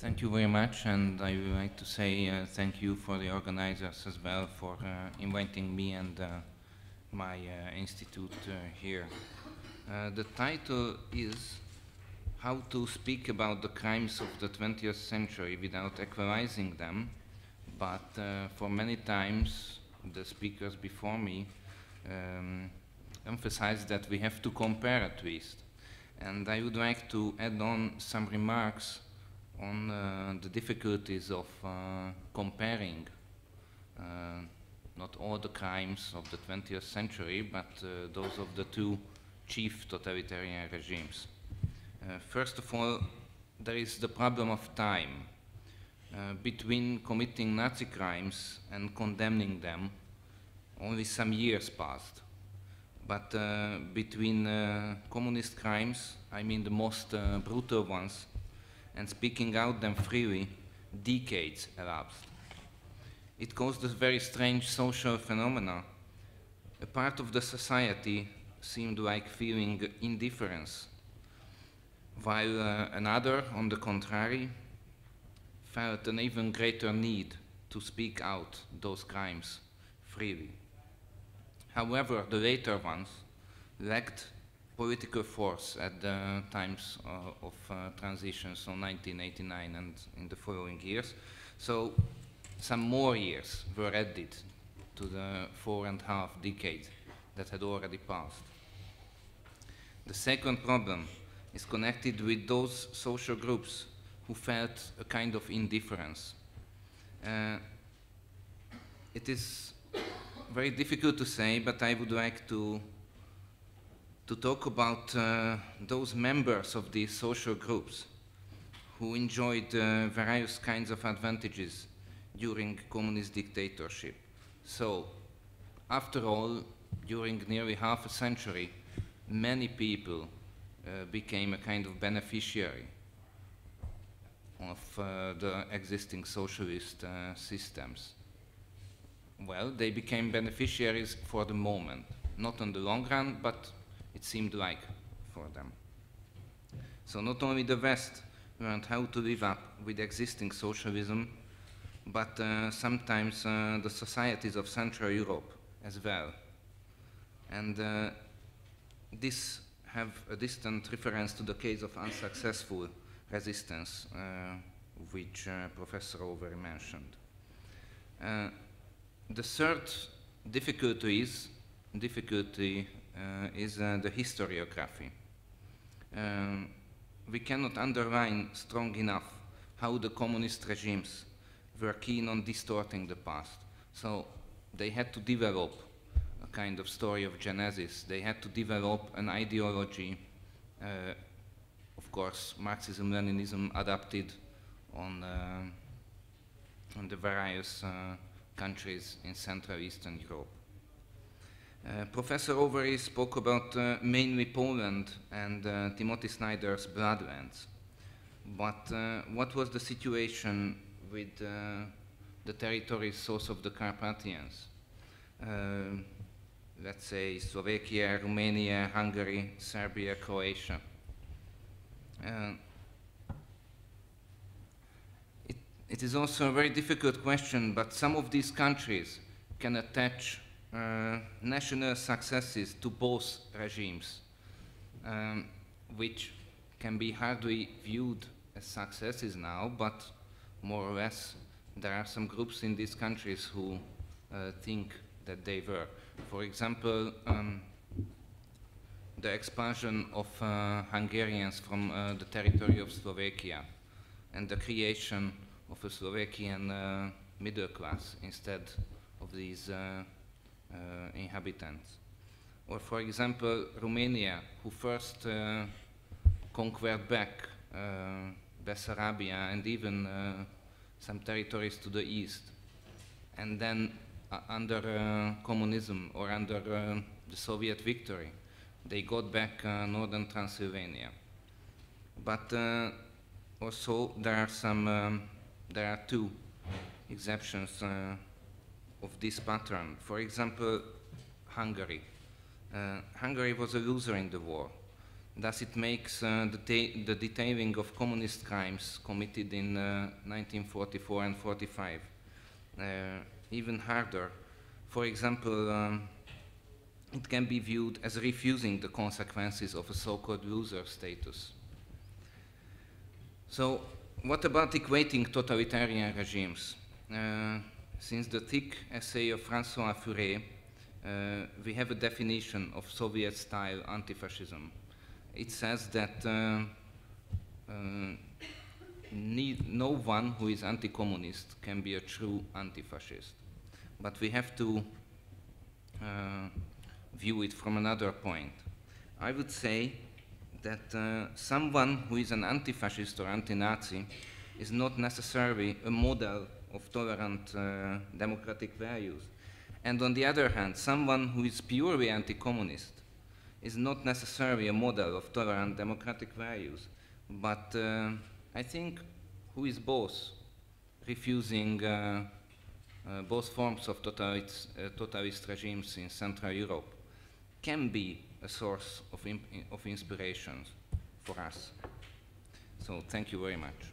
Thank you very much, and I would like to say thank you for the organizers as well for inviting me and my institute here. The title is How to Speak About the Crimes of the 20th Century Without Equalizing Them, but for many times the speakers before me emphasized that we have to compare at least. And I would like to add on some remarks on the difficulties of comparing not all the crimes of the 20th century, but those of the two chief totalitarian regimes. First of all, there is the problem of time. Between committing Nazi crimes and condemning them, only some years passed. But between communist crimes, I mean the most brutal ones, and speaking out them freely, decades elapsed. It caused a very strange social phenomena. A part of the society seemed like feeling indifference, while another, on the contrary, felt an even greater need to speak out those crimes freely. However, the later ones lacked political force at the times of transition, so 1989 and in the following years. So some more years were added to the 4.5 decades that had already passed. The second problem is connected with those social groups who felt a kind of indifference. It is very difficult to say, but I would like to talk about those members of these social groups who enjoyed various kinds of advantages during communist dictatorship. So, after all, during nearly half a century, many people became a kind of beneficiary of the existing socialist systems. Well, they became beneficiaries for the moment, not in the long run, but it seemed like for them. So not only the West learned how to live up with existing socialism, but sometimes the societies of Central Europe as well. And this have a distant reference to the case of unsuccessful resistance, which Professor Overy mentioned. The third difficulty is the historiography. We cannot underline strong enough how the communist regimes were keen on distorting the past. So they had to develop a kind of story of genesis. They had to develop an ideology, of course, Marxism-Leninism adapted on the various countries in Central Eastern Europe. Professor Overy spoke about mainly Poland and Timothy Snyder's Bloodlands. But what was the situation with the territories south of the Carpathians? Let's say Slovakia, Romania, Hungary, Serbia, Croatia. It is also a very difficult question, but some of these countries can attach national successes to both regimes, which can be hardly viewed as successes now, but more or less there are some groups in these countries who think that they were. For example, the expulsion of Hungarians from the territory of Slovakia and the creation of a Slovakian middle class instead of these inhabitants. Or for example, Romania, who first conquered back Bessarabia and even some territories to the east, and then under communism or under the Soviet victory, they got back northern Transylvania. But also there are two exceptions of this pattern. For example, Hungary. Hungary was a loser in the war. Thus, it makes the detailing of communist crimes committed in 1944 and 45 even harder. For example, it can be viewed as refusing the consequences of a so-called loser status. So, what about equating totalitarian regimes? Since the thick essay of François Furet, we have a definition of Soviet-style anti-fascism. It says that no one who is anti-communist can be a true anti-fascist. But we have to view it from another point. I would say that someone who is an anti-fascist or anti-Nazi is not necessarily a model of tolerant democratic values. And on the other hand, someone who is purely anti-communist is not necessarily a model of tolerant democratic values, but I think who is both, refusing both forms of totalitarian regimes in Central Europe, can be a source of inspiration for us. So thank you very much.